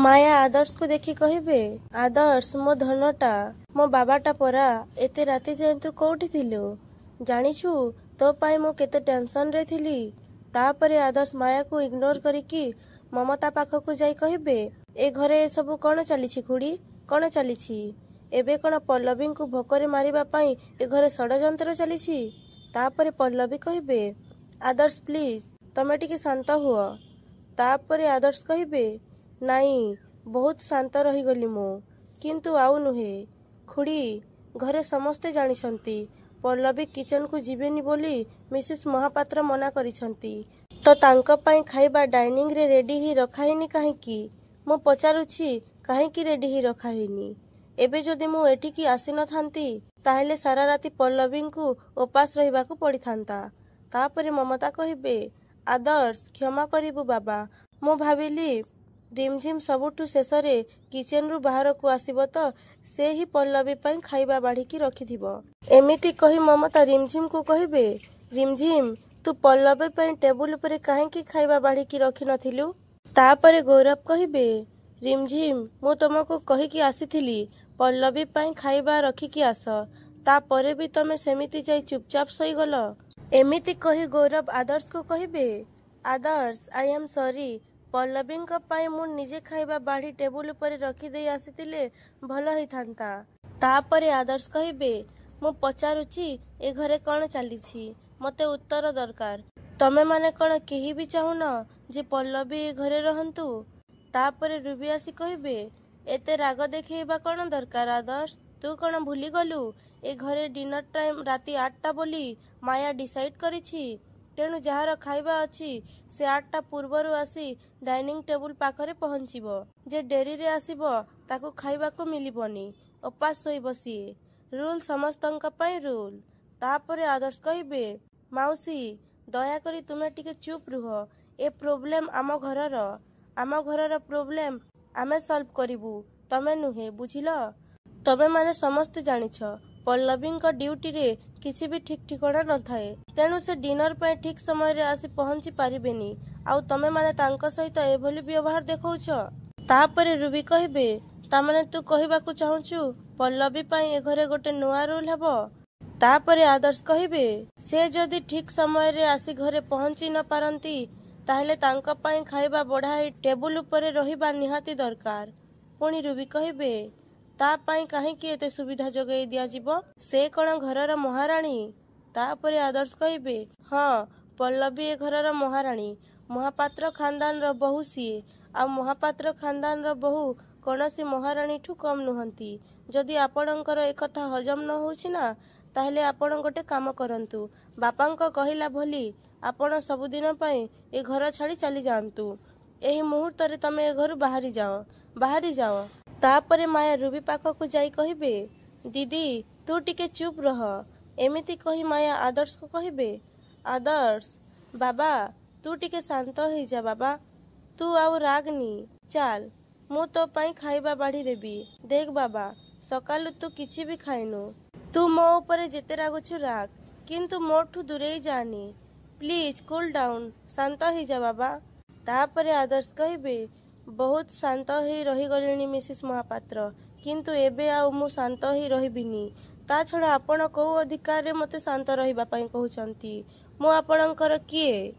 माया आदर्श को देखी कहबे, आदर्श मो धनटा, मो बाबाटा परा, एते राति जाए तू कोठी थिलु? जानिछु तो पाई मो केते टेंशन रे थिली। तापरे आदर्श माया को इग्नोर करिकी ममता पाखकु जाई कहबे, ए घरे सब कौन चलीछि खुड़ी, कौन चलीछि? एबे कौन पल्लवी को भोकरे मारिबा पाई ए घरे षडयंत्र चलीछि? तापरे पल्लवी कहबे, आदर्श प्लीज तमे टिके शांत हुआ। तापरे आदर्श कहबे, नाई बहुत शांत रही गली मो, किंतु आउ नुहे खुड़ी, घरे समस्ते जानिछंती पल्लवी किचन को जीवेनी बोली मिसेस महापात्र मना करिछंती। तो तांका पाई खाइबा डाइनिंग रे रेडी ही रखाइनी काहेकी? मु पचारुछि काहेकी रेडी ही रखाइनी? एबे जदि मु एठिकी आसी न थांती ताहेले सारा राति पल्लवी को उपास रहिबाकू पड़िथांता। तापरे ममता कहबे, आदर्श क्षमा करिबु बाबा, मु भाविली रिमझिम सबुठू शेषरे किचन रु बाहर को आसीबो तो से ही पल्लवी पाई खाइबा बाढ़ी रखिथिबो। एमिति कही ममता रिमझिम को कहबे, रिमझिम तू पल्लवी पाई टेबुल उपरे काहेकी खाइबा बाढ़ी रखि नथिलु? तापरे गौरव कहबे, रिमझिम मु तुमको कहिकी आसीथिली पल्लवी पाई खाइबा रखिकी आस, तापरे भी तमे सेमिति जाई चुपचाप सोई गल। एमिति कही गौरव आदर्श को कहबे, आदर्श आई एम सॉरी, पल्लवी पाई मु निजे खाइबा बाढ़ी टेबुल उपरे रखी दे आसीतिले भल ही थांता। तापरे आदर्श कहबे, मु पचारुची ए घरे कौन चलीछि, मते उत्तर दरकार। तमे माने कौन केही भी चाहुन जे पल्लवी ए घरे रहंतु? तापरे रूबी आसी कहबे, एते राग देखेबा कौन दरकार आदर्श, तू कौन भूली गलु ए घरे डिनर टाइम राति 8टा बोली माया डिसाइड करिछि। तेणु जहार खाइबा अछि से 8टा पूर्वरु आसी डाइनिंग टेबुल पाखरे पहुंचीबो। जे डेरी रे आसीबो ताकू खाइबाकू मिलिबनी, उपास सोइबो सिए। रूल समस्तंका पाई रूल। तापरे आदर्श कहबे, माउसी दया करी तुमे टिके चुप रुह, ए प्रोब्लेम आम घरर प्रोब्लेम आमे सॉल्व करिबू, तमे नुहे बुझिलो। तमे माने समस्ते जानिछ पल्लवी ड्यूटी रे किसी भी ठीक ठिकाना न थाए, तेणु से डिनर पे ठीक समय रे आसी पहुंची पारिबेनी, आउ तमे माने तांका सहित एभली व्यवहार देखौछ। तापरे रूबी कहबे, तामाने तू कहिबाकू चाहुछु पल्लवी पाई ए घरे गोटे नुआ रूल हेबो? तापरे आदर्श कहबे, से जदि ठीक समय रे आसी घरे पहुंची न पारंती ताहेले तांका पाई खाइबा बढ़ाई टेबुल उपरे रहिबा निहाती दरकार। पुणी रूबी कहबे, ता पाई काहेकी एते सुविधा जोगई दिया जिवो, से कौन घरर महाराणी? तापरे आदर्श कहबे, हाँ पल्लवी ए घरर महाराणी, महापात्र खानदान रो बहु सीए, आ महापात्र खानदान रो बहु कौनसी महाराणी ठू कम नुहंती। जदि आपणकर एकथा हजम न होछि ना ताहेले आपण गोटे काम करंतु, बापांक कहिला भली आपण सबुदिन पाई ए घर छाड़ी चली जांतु। एही मुहूर्त रे तमे ए घरु बाहरी जाओ। तापरे माया रूबी पाखकु जाई कहबे, दीदी तू टिके चुप रह। एमिति कही माया आदर्श को कहबे, आदर्श बाबा तू टिके शांत हो जा बाबा, तू आउ रागनी, चाल मु तो पाई खाइबा बाढ़ी देबी। देख बाबा सकालु तू किछि भी खाइनु, तू मो ऊपर जेते रागुछु राग, किंतु मोठू दूरे जानी, प्लीज कूल डाउन, शांत हो जा बाबा। तापरे आदर्श कहबे, बहुत शांत ही रही गलिनी मिसेस महापात्र, किंतु एबे आउ मु शांत ही रहिबिनी। ता छड़ा आपण को अधिकार रे मते शांत रहिबा पई कहउचंती? मु आपणकर किए?